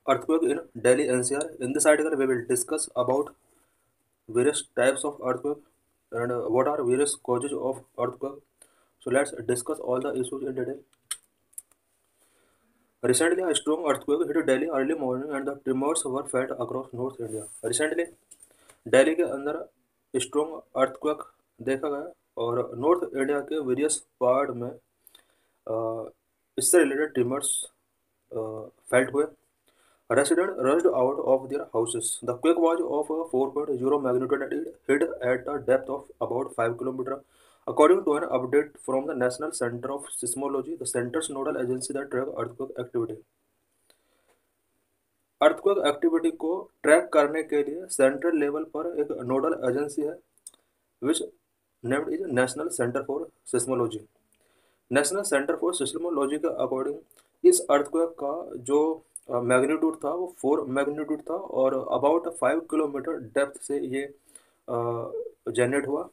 Earthquake in Delhi NCR. In this article, we will discuss about various types of earthquake and what are various causes of earthquake. So let's discuss all the issues in detail. Recently, a strong earthquake hit Delhi early morning and the tremors were felt across North India. Recently, Delhi के अंदर strong earthquake देखा गया और north India के various part में इससे related trimmers felt हुए. Residents rushed out of their houses. The quake was of a 4.0 magnitude and it hit at a depth of about 5 kilometers. According to an update from the National Center of Seismology, the center's nodal agency that track earthquake activity. Earthquake activity को track करने के लिए central level पर एक nodal agency है which named is National Centre for Seismology. National Centre for Seismology के according इस earthquake का जो मैग्नीट्यूड था वो 4 मैग्नीट्यूड था और अबाउट 5 किलोमीटर डेप्थ से ये जनरेट हुआ.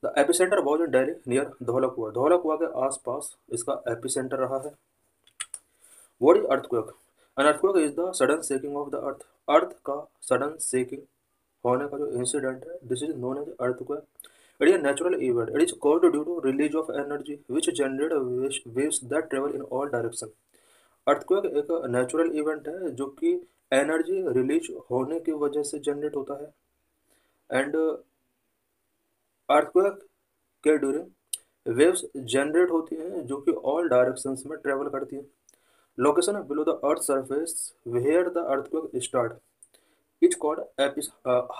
The epicentre was in Delhi near Dhaula Kuan. Dhaula Kuan के आसपास इसका एपिसेंटर रहा है. What is earthquake? An earthquake is the sudden shaking of the earth. Earth का सडन शेकिंग होने का जो इंसिडेंट है this is known as earthquake. It is a natural event. It is caused due to release of energy which generate waves that travel in all direction. Earthquake एक natural event है जो कि energy release होने की वजह से generate होता है. एंड अर्थक्वेक के ड्यूरिंग वेव्स जनरेट होती हैं जो कि ऑल डायरेक्शंस में ट्रेवल करती हैं. Location below the earth surface where the earthquake start is called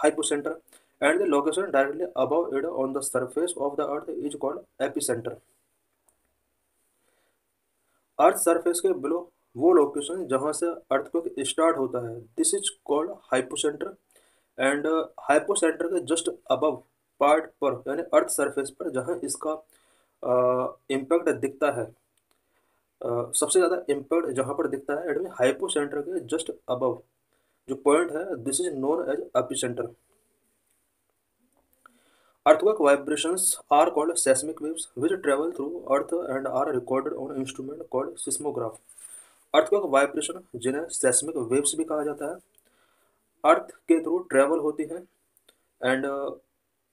hypocenter and the location directly above it on the surface of the earth is called epicenter. Earth surface के below वो location जहां से earthquake start होता है this is called hypocentre. And hypocentre के just above part पर यानी अर्थ surface पर जहां इसका इम्पैक्ट दिखता है सबसे ज़्यादा इम्पैक्ट जहां पर दिखता है एट हाइपोसेंटर के जस्ट अबव जो पॉइंट है this is known as epicentre. Earthquake vibrations are called seismic waves which travel through earth and are recorded on an instrument called seismograph. Earthquake vibration जिन्हें seismic waves भी कहा जाता है अर्थ के through travel होती है एंड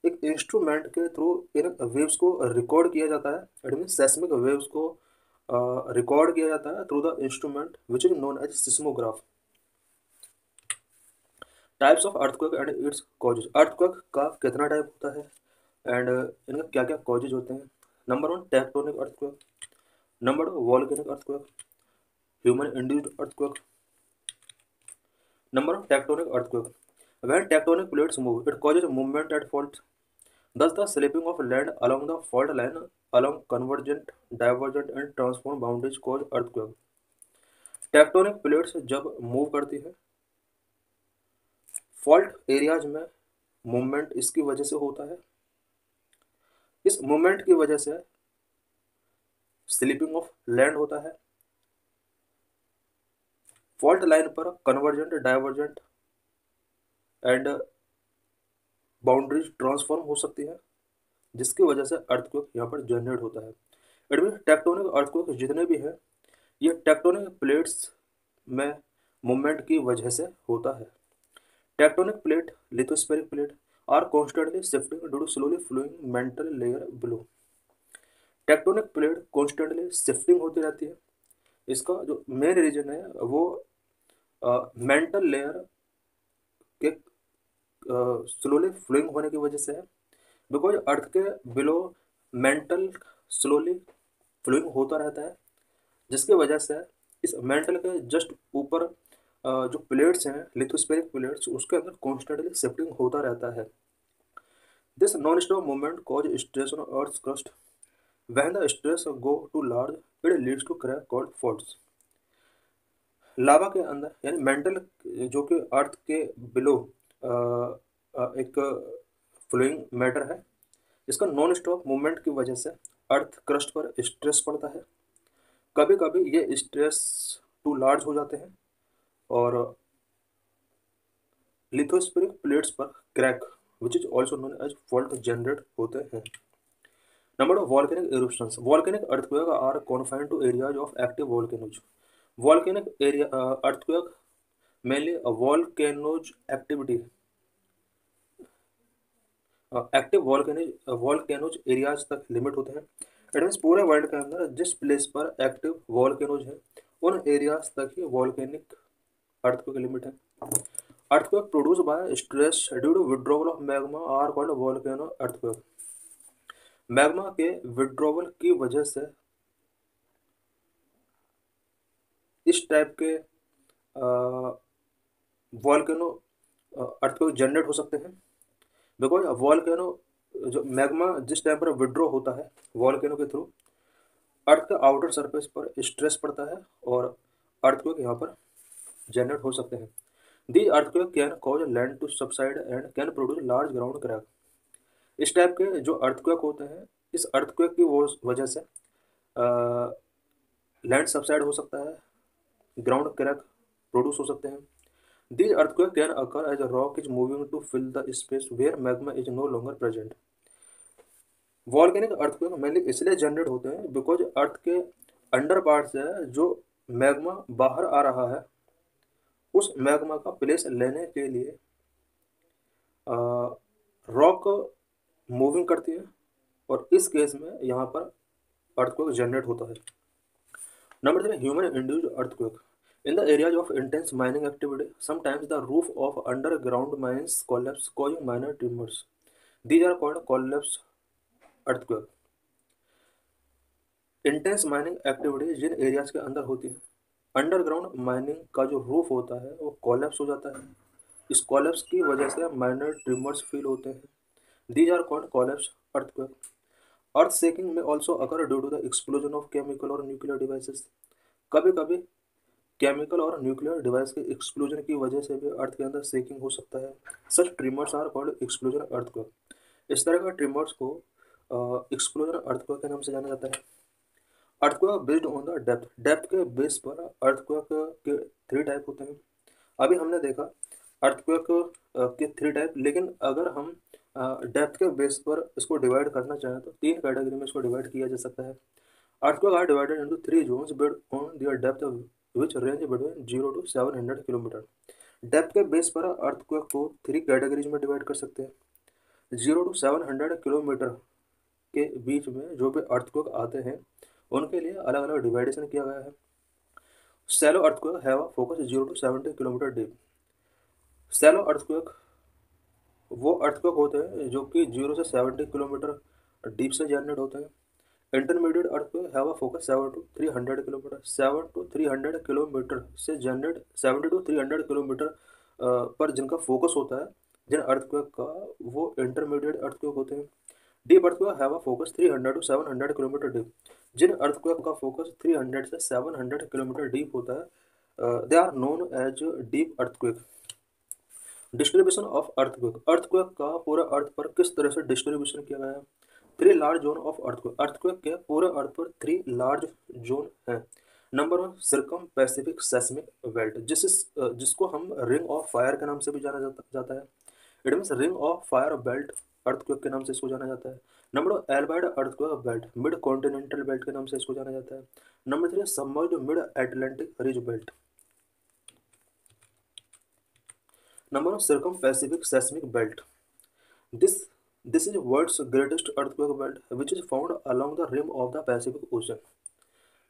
एक इंस्ट्रूमेंट के थ्रू इन वेव्स को रिकॉर्ड किया जाता है. इट मीन seismic waves को रिकॉर्ड किया जाता है through the instrument which is known as seismograph. Types of earthquake and its causes. Earthquake का कितना टाइप होता है एंड इनका क्या क्या कॉजेज होते हैं. Number 1 tectonic earthquake. Number 2 volcanic earthquake. Human induced earthquake. Number 1 tectonic earthquake. When tectonic plates move it causes movement at fault. Thus the slipping of land along the fault line along convergent, divergent and transform boundaries cause earthquake. Tectonic plates जब move करती है fault areas में movement इसकी वजह से होता है. इस मूवमेंट की वजह से स्लिपिंग ऑफ लैंड होता है. फॉल्ट लाइन पर convergent divergent and boundaries transform हो सकती है जिसकी वजह से अर्थक्वेक यहाँ पर जनरेट होता है. इट मीन टेक्टोनिक अर्थक्वेक जितने भी हैं ये टेक्टोनिक प्लेट्स में मूवमेंट की वजह से होता है. Tectonic plate lithospheric plate are constantly shifting due to slowly flowing mantle layer below. Tectonic plate constantly shifting होती रहती है. इसका जो मेन रीजन है वो मेंटल लेयर के स्लोली फ्लोइंग होने की वजह से है. बिकॉज अर्थ के बिलो मेंटल स्लोली फ्लोइंग होता रहता है जिसकी वजह से इस मेंटल के जस्ट ऊपर जो प्लेट्स हैं लिथोस्फेरिक प्लेट्स उसके अंदर कॉन्स्टेंटली शिफ्टिंग होता रहता है. This non stop movement cause stress on earth crust. When the stress go too large it leads to crack called faults. Lava के अंदर यानी मेंटल जो कि अर्थ के बिलो एक फ्लोइंग मैटर है इसका नॉन स्टॉप मूवमेंट की वजह से अर्थ क्रस्ट पर स्ट्रेस पड़ता है. कभी कभी ये स्ट्रेस टू लार्ज हो जाते हैं और लिथोस्फेरिक प्लेट्स पर crack which is also known as fault generate होते हैं. Number of volcanic eruptions. Volcanic earthquake are confined to areas of active volcanoes. Volcanic area earthquake mainly volcanoes activity active volcanoes areas तक limit होते हैं। It means पूरे world के अंदर जिस place पर एक्टिव वॉल्केनोज हैं उन एरियाज तक ही वॉल्केनिक अर्थक्वेक लिमिट है। Earthquake produce by stress due to withdrawal of magma are called volcano earthquake. Magma के विड्रॉवल की वजह से इस टाइप के वॉल्केनो अर्थक्वेक जनरेट हो सकते हैं। बिकॉज वॉल्केनो जो मैग्मा जिस टाइम पर विड्रॉ होता है वॉल्केनो के थ्रू अर्थ के आउटर सरफेस पर स्ट्रेस पड़ता है और अर्थक्वेक यहाँ पर जनरेट हो सकते हैं। The earthquake can cause land to subside and can produce large ground crack. इस टाइप के जो अर्थक्वेक होते हैं इस अर्थक्वेक की वो वजह से लैंड सबसाइड हो सकता है, ग्राउंड क्रैक प्रोड्यूस हो सकते हैं। These earthquakes can occur as a rock is moving to fill the space where magma is no longer present. Volcanic earthquake mainly इसलिए जनरेट होते हैं बिकॉज अर्थ के अंडर पार्ट से जो मैग्मा बाहर आ रहा है उस मैग्मा का प्लेस लेने के लिए रॉक मूविंग करती है और इस केस में यहाँ पर अर्थक्वेक जनरेट होता है। Number 3 human induced earthquake. In the areas of intense mining activity, sometimes the roof of underground mines collapse, causing minor tremors. These are called collapse earthquake. Intense mining activity जिन areas के अंदर होती है underground mining का जो roof होता है वो कोलैप्स हो जाता है। इस कोलैप्स की वजह से माइनर ट्रिमर्स फील होते हैं। These are called collapse earthquake. Earth shaking में also occur due to the explosion of chemical और न्यूक्लियर डिवाइसेस। कभी कभी केमिकल और न्यूक्लियर डिवाइस के एक्सप्लोजन की वजह से भी अर्थ के अंदर शेकिंग हो सकता है। Such tremors are called explosion earthquake. इस तरह का ट्रिमर्स को एक्सप्लोजन अर्थक्वेक के नाम से जाना जाता है। Earthquake based on the depth. Depth के बेस पर अर्थक्वेक के 3 टाइप होते हैं। अभी हमने देखा अर्थक्वेक के 3 टाइप, लेकिन अगर हम डेप्थ के बेस पर इसको डिवाइड करना चाहें तो 3 कैटेगरी में इसको डिवाइड किया जा सकता है। Earthquake are divided into 3 zones based on their depth which range between 0 to 700 kilometre. Depth के बेस पर अर्थक्वेक को 3 कैटेगरीज में डिवाइड कर सकते हैं। 0 to 700 किलोमीटर के बीच में जो भी अर्थक्वेक आते हैं उनके लिए अलग अलग डिवाइडेशन किया गया है। Shallow earthquake have a focus 0 to 70 kilometre deep. Shallow earthquake वो अर्थक्वेक होते हैं जो कि 0 से 70 किलोमीटर डीप से जनरेट होते हैं। Intermediate earthquake have a focus 7 to 300 kilometre. 7 to 300 kilometre से जनरेट 70 to 300 किलोमीटर पर जिनका फोकस होता है जिन अर्थक्वेक का वो इंटरमीडिएट अर्थक्वेक होते हैं। Deep earthquake have a focus 300 to 700 kilometre deep. जिन अर्थक्वेक का फोकस 300 से 700 किलोमीटर डीप होता है they are known as deep earthquake. Distribution of earthquake. Earthquake का पूरे अर्थ पर किस तरह से डिस्ट्रीब्यूशन किया गया है। 3 large zone of earthquake. Earthquake के पूरे अर्थ पर 3 लार्ज जोन हैं। Number 1 circum Pacific seismic belt, जिसको हम रिंग ऑफ फायर के नाम से भी जाना जाता है। It means ring of fire belt earthquake के नाम से इसको जाना जाता है। Number 2 Alpide earthquake belt, mid continental belt के नाम से इसको जाना जाता है। Number 3 submerged mid Atlantic ridge belt. Number 1 circum Pacific seismic belt. This this is world's greatest earthquake belt, which is found along the rim of the Pacific Ocean.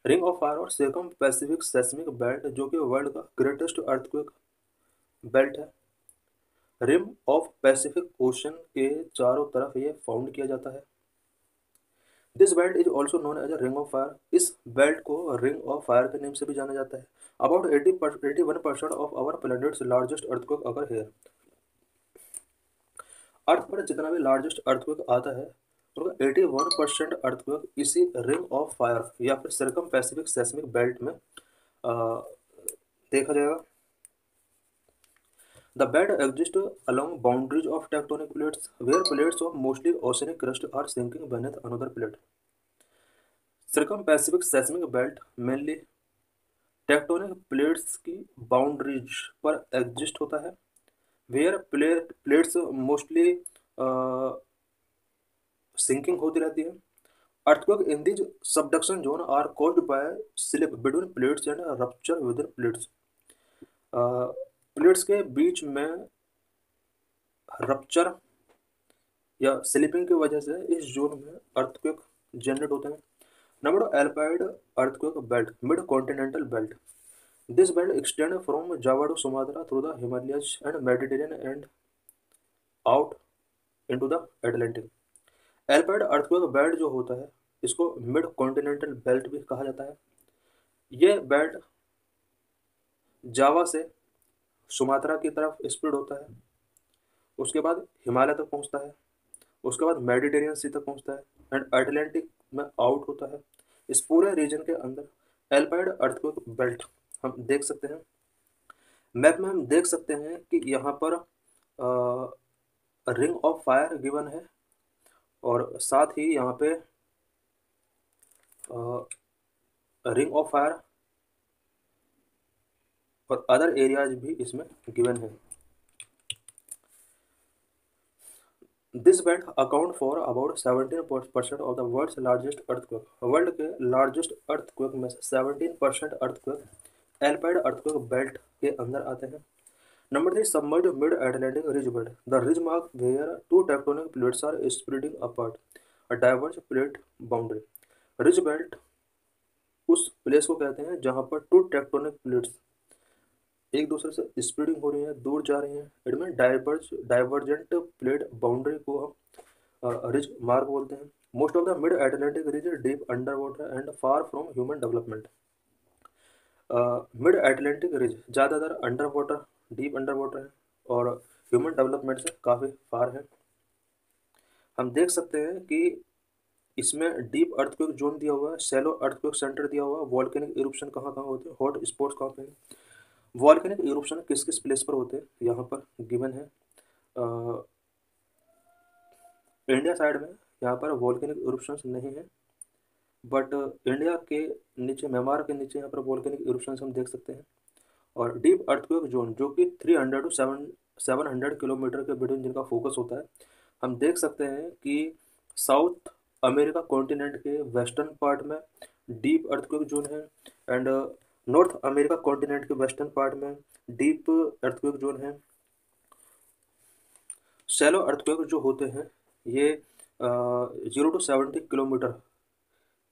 Ring of fire और circum Pacific seismic belt जो कि world का greatest earthquake belt है। Rim of Pacific Ocean के चारों तरफ ये found किया जाता है। This belt is also known as a ring of fire. इस बेल्ट को रिंग ऑफ फायर के नेम से भी जाना जाता है। About 81% of our planet's largest earthquake occur here. Earth पर जितना भी लार्जेस्ट अर्थक्वेक आता है उनका 81% अर्थक्वेक इसी रिंग ऑफ फायर या फिर सर्कम पैसिफिक सेस्मिक बेल्ट में देखा जाएगा। The belt exist along boundaries of tectonic plates where plates of mostly oceanic crust are sinking beneath another plate. Circum Pacific seismic belt mainly tectonic plates की boundaries पर exist होता है where plates mostly sinking होती रहती है Earthquake in these subduction zone are caused by slip between plates and rupture within plates. Plates के बीच में rupture या स्लिपिंग की वजह से इस जोन में अर्थक्वेक जनरेट होते हैं। Number Alpide earthquake belt mid continental belt. This belt extend from Java to Sumatra through the Himalayas and Mediterranean and out into the Atlantic. Alpide earthquake belt जो होता है इसको मिड कॉन्टिनेंटल बेल्ट भी कहा जाता है। ये बेल्ट जावा से सुमात्रा की तरफ स्प्रेड होता है, उसके बाद हिमालय तक पहुंचता है, उसके बाद मेडिटेरियन सी तक पहुंचता है एंड अटलांटिक में आउट होता है। इस पूरे रीजन के अंदर एल्पाइड अर्थक्वेक बेल्ट हम देख सकते हैं। मैप में हम देख सकते हैं कि यहाँ पर रिंग ऑफ फायर गिवन है और साथ ही यहाँ पे रिंग ऑफ फायर और अदर एरियाज भी इसमें गिवन है। This belt account for about 17% of the world's largest earthquake. World के लार्जेस्ट अर्थक्वेक में से 17% अर्थक्वेक एल्पाइड अर्थक्वेक बेल्ट के अंदर आते हैं। Number 3 submerged mid Atlantic ridge belt. The ridge mark where two tectonic plates are spreading apart a diverge plate boundary. Ridge belt उस place को कहते हैं जहां पर टू टेक्टोनिक प्लेट्स एक दूसरे से स्प्रेडिंग हो रही है, दूर जा रही हैं। इनमें डाइवर्जेंट प्लेट बाउंड्री को हम रिज मार्क बोलते हैं। Most of the mid Atlantic ridge deep under water and far from human development. Mid Atlantic ridge ज़्यादातर under water, deep under water है और ह्यूमन डेवलपमेंट से काफ़ी फार है। हम देख सकते हैं कि इसमें डीप अर्थक्वेक जोन दिया हुआ है, शैलो अर्थक्वेक सेंटर दिया हुआ है, वॉल्केनिक इरुप्शन कहाँ कहाँ होते हैं, हॉट स्पॉट्स कहाँ पे हैं, वॉल्केनिक इरुप्शन किस किस प्लेस पर होते हैं यहाँ पर गिवन है। इंडिया साइड में यहाँ पर वॉल्केनिक इरुप्शंस नहीं है, बट इंडिया के नीचे, म्यांमार के नीचे यहाँ पर वॉल्केनिक इरुप्शंस हम देख सकते हैं। और डीप अर्थक्वेक जोन जो कि 300 टू 700 किलोमीटर के बिटवीन जिनका फोकस होता है, हम देख सकते हैं कि साउथ अमेरिका कॉन्टिनेंट के वेस्टर्न पार्ट में डीप अर्थक्वेक जोन है एंड नॉर्थ अमेरिका कॉन्टिनेंट के वेस्टर्न पार्ट में डीप अर्थक्वेक जोन है। शैलो अर्थक्वेक जो होते हैं ये 0 टू 70 किलोमीटर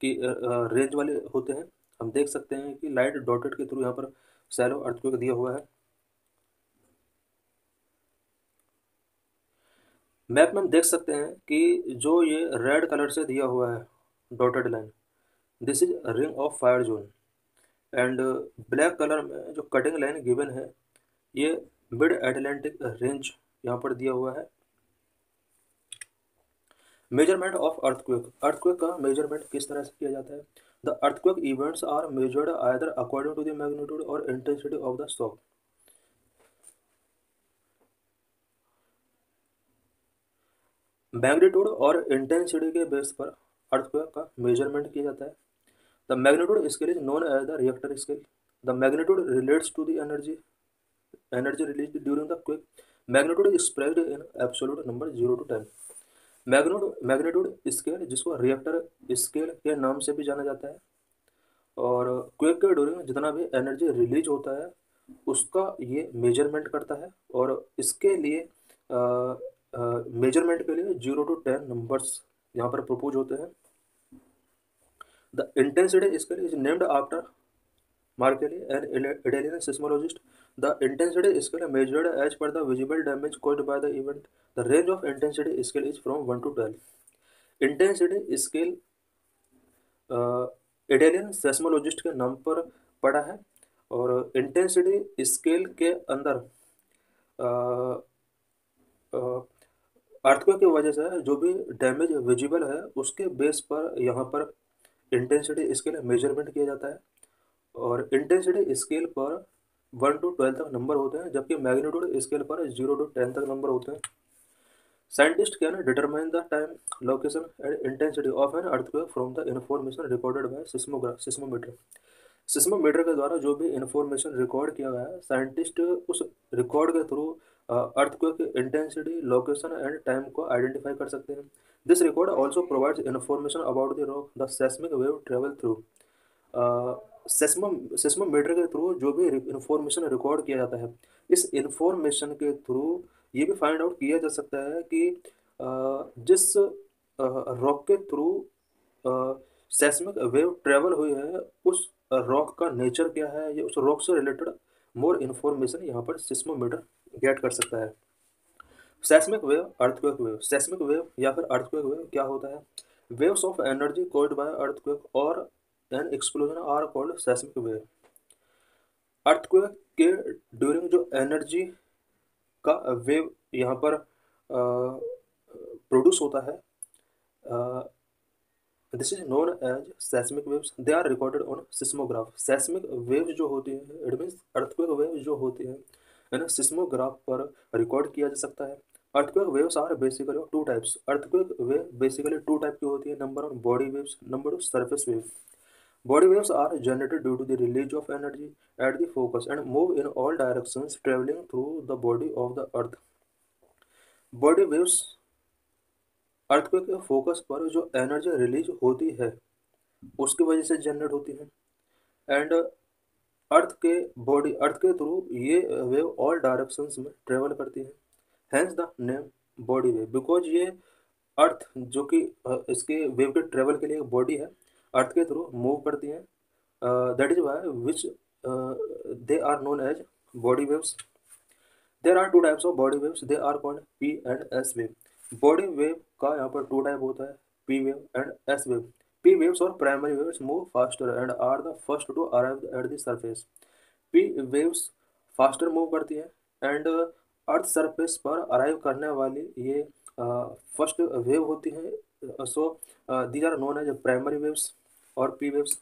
की रेंज वाले होते हैं। हम देख सकते हैं कि लाइट डॉटेड के थ्रू यहाँ पर शैलो अर्थक्वेक दिया हुआ है। मैप में हम देख सकते हैं कि जो ये रेड कलर से दिया हुआ है dotted line, this is ring of fire zone and black colour में जो कटिंग लाइन गिवन है ये मिड अटलांटिक रेंज यहाँ पर दिया हुआ है। Measurement of earthquake. अर्थक्वेक का मेजरमेंट किस तरह से किया जाता है? The earthquake events are measured either according to the magnitude और intensity of the shock. Magnitude और इंटेंसिटी के बेस पर अर्थक्वेक का मेजरमेंट किया जाता है। The magnitude scale is known as the Richter scale. The magnitude relates to the energy release during the quake. Magnitude is expressed in absolute number 0 to 10। Magnitude scale जिसको Richter scale के नाम से भी जाना जाता है और क्वेक के ड्यूरिंग जितना भी एनर्जी रिलीज होता है उसका ये मेजरमेंट करता है और इसके लिए मेजरमेंट के लिए 0 to 10 नंबर्स यहाँ पर प्रपोज होते हैं। The intensity scale is named after Mercalli an Italian seismologist. The intensity scale measured as per the visible damage caused by the event. The range of intensity scale is from 1 to 12। Intensity scale Italian seismologist के नाम पर पड़ा है और intensity scale के अंदर earthquake की वजह से जो भी डैमेज विजिबल है उसके बेस पर यहाँ पर इंटेंसिटी स्केल मेजरमेंट किया जाता है और इंटेंसिटी स्केल पर 1 to 12 तक नंबर होते हैं जबकि मैग्नीट्यूड स्केल पर 0 to 10 तक नंबर होते हैं। Scientist can determine the time, location and intensity of an earthquake from the information recorded by seismometer. Seismometer के द्वारा जो भी इंफॉर्मेशन रिकॉर्ड किया गया है, साइंटिस्ट उस रिकॉर्ड के through earthquake intensity, location and time को आइडेंटिफाई कर सकते हैं। This record also provides information about the rock the seismic wave travel through. Seismometer के थ्रू जो भी इंफॉर्मेशन रिकॉर्ड किया जाता है, इस इंफॉर्मेशन के थ्रू ये भी फाइंड आउट किया जा सकता है कि जिस रॉक के थ्रू सेस्मिक वेव ट्रेवल हुई है, उस रॉक का नेचर क्या है, या उस रॉक से रिलेटेड मोर इन्फॉर्मेशन यहाँ पर सिस्मोमीटर गेट कर सकता है। Seismic wave, earthquake wave. Seismic wave या फिर अर्थक्वेक वेव क्या होता है? Waves of energy called by earthquake और an explosion are called seismic wave. Earthquake के ड्यूरिंग जो एनर्जी का वेव यहाँ पर प्रोड्यूस होता है, this is known as seismic waves. They are recorded on seismograph. Seismic wave जो होती है, इट मीन्स अर्थक्वेक वेव जो होती है ना, सिस्मोग्राफ पर रिकॉर्ड किया जा सकता है। Earthquake waves are basically two types. Earthquake wave basically two type की होती है। Number one body waves, number two surface wave. Body waves are generated due to the release of energy at the focus and move in all directions traveling through the body of the earth. Body waves earthquake के focus पर जो energy release होती है उसकी वजह से generate होती है, एंड अर्थ के थ्रू ये वेव ऑल डायरेक्शंस में ट्रेवल करती है। Hence the name body wave, because ये अर्थ जो कि इसके वेव के ट्रेवल के लिए एक बॉडी है, अर्थ के थ्रू मूव करती है। That is why which they are known as body waves. There are two types of body waves, they are called P and S wave. Body wave का यहाँ पर टू टाइप होता है, P wave and S wave. P waves और primary waves move faster and are the first to arrive at the surface. P waves faster move करती है and earth surface पर arrive करने वाली ये फर्स्ट वेव होती है। So these are known as primary waves और P waves.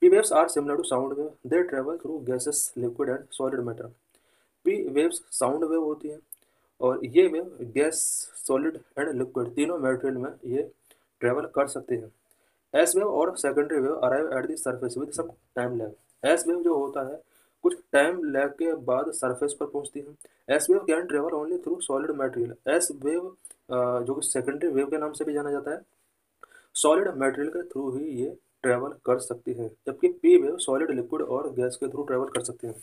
P waves are similar to sound wave, they travel through gases, liquid and solid matter. P waves sound wave होती है और ये wave gas, solid and liquid तीनों material में ये travel कर सकते हैं। एस वेव और secondary wave arrive at the surface with some time lag. S wave जो होता है कुछ टाइम लैग के बाद सरफेस पर पहुंचती है। S wave can travel only through solid material. S wave जो कि सेकेंडरी वेव के नाम से भी जाना जाता है, सॉलिड मटेरियल के थ्रू ही ये ट्रेवल कर सकती है, जबकि पी वेव सॉलिड, लिक्विड और गैस के थ्रू ट्रेवल कर सकती है।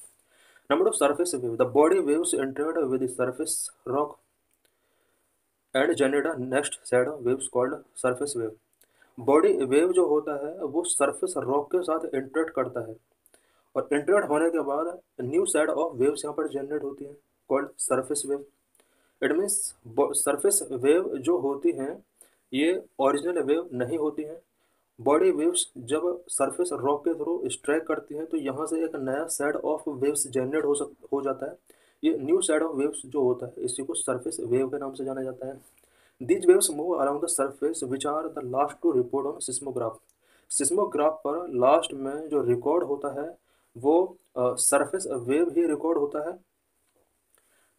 Number two, surface wave. The body waves entered with the surface rock and generate a next set of waves called surface wave. Body wave जो होता है वो surface rock के साथ इंटरेक्ट करता है और इंटरेक्ट होने के बाद न्यू सेट ऑफ वेव्स यहाँ पर जनरेट होती हैं called surface wave. It means surface wave जो होती हैं ये ओरिजिनल वेव नहीं होती हैं। बॉडी वेव्स जब सरफेस रॉक के थ्रू स्ट्राइक करती हैं तो यहाँ से एक नया सेट ऑफ वेव्स जनरेट हो जाता है। ये न्यू सेट ऑफ वेव्स जो होता है इसी को सरफेस वेव के नाम से जाना जाता है। These waves move around the surface which are the last to report on seismograph. Seismograph पर लास्ट में जो रिकॉर्ड होता है वो सरफेस वेव ही रिकॉर्ड होता है।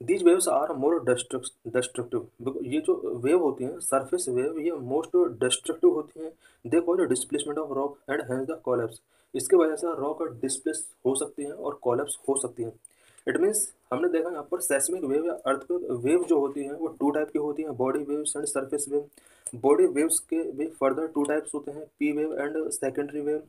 These waves are more destructive. ये जो वेव होती हैं सरफेस वेव, ये मोस्ट डिस्ट्रक्टिव होती हैं। They cause displacement of rock and hence the collapse. इसके वजह से रॉक डिस्प्लेस हो सकती हैं और कोलैप्स हो सकती हैं। इट मीन्स हमने देखा यहाँ पर सेस्मिक वेव या अर्थक्वेक वेव जो होती हैं वो टू टाइप की होती हैं, body waves and surface wave. Body waves के भी फर्दर टू टाइप्स होते हैं, P wave and secondary wave.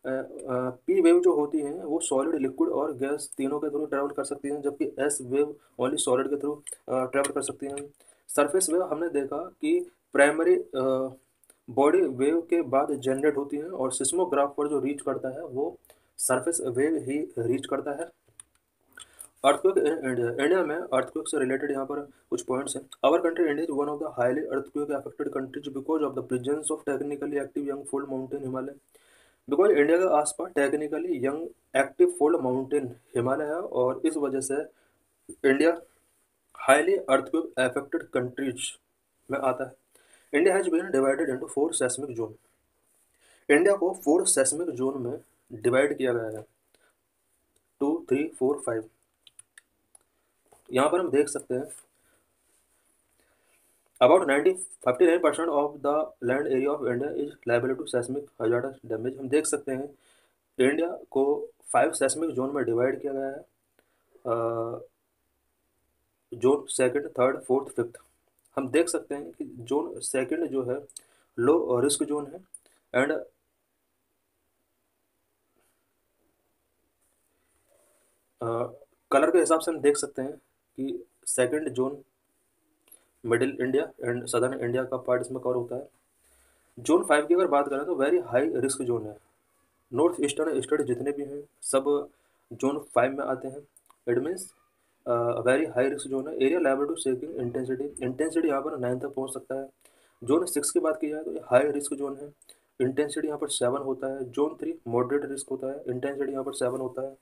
P wave जो होती हैं वो सॉलिड, लिक्विड और गैस तीनों के थ्रू ट्रैवल कर सकती हैं, जबकि एस वेव ओनली सॉलिड के थ्रू ट्रैवल कर सकती हैं। सरफेस वेव हमने देखा कि प्राइमरी बॉडी वेव के बाद जनरेट होती हैं और सिस्मोग्राफ पर जो रीच करता है वो सरफेस वेव ही रीच करता है। Earthquake in India. इंडिया में अर्थक्वेक से रिलेटेड यहाँ पर कुछ पॉइंट्स हैं। Our country India is one of the highly earthquake affected countries because of the presence of technically active young fold mountain Himalaya. Because India के आसपास technically young active fold mountain Himalaya है और इस वजह से India highly earthquake affected countries में आता है। India has been divided into 4 seismic zone. India को 4 सेस्मिक जोन में डिवाइड किया गया है, 2, 3, 4, 5। यहाँ पर हम देख सकते हैं about 59% of the land area of India is liable to seismic hazardous damage. हम देख सकते हैं इंडिया को 5 सेस्मिक जोन में डिवाइड किया गया है। Zone second, third, fourth, fifth. हम देख सकते हैं कि जोन सेकंड जो है लो रिस्क जोन है। एंड कलर के हिसाब से हम देख सकते हैं कि second zone middle India and southern India का पार्ट इसमें कवर होता है। जोन 5 की अगर बात करें तो वेरी हाई रिस्क जोन है। नॉर्थ ईस्टर्न स्टेट जितने भी हैं सब जोन 5 में आते हैं। It means very high risk zone है। Area liable to shaking intensity, intensity यहाँ पर 9 तक पहुँच सकता है। जोन 6 की बात की जाए तो ये हाई रिस्क जोन है। इंटेंसिटी यहाँ पर 7 होता है। जोन 3 मॉडरेट रिस्क होता है। इंटेंसिटी यहाँ पर 7 होता है।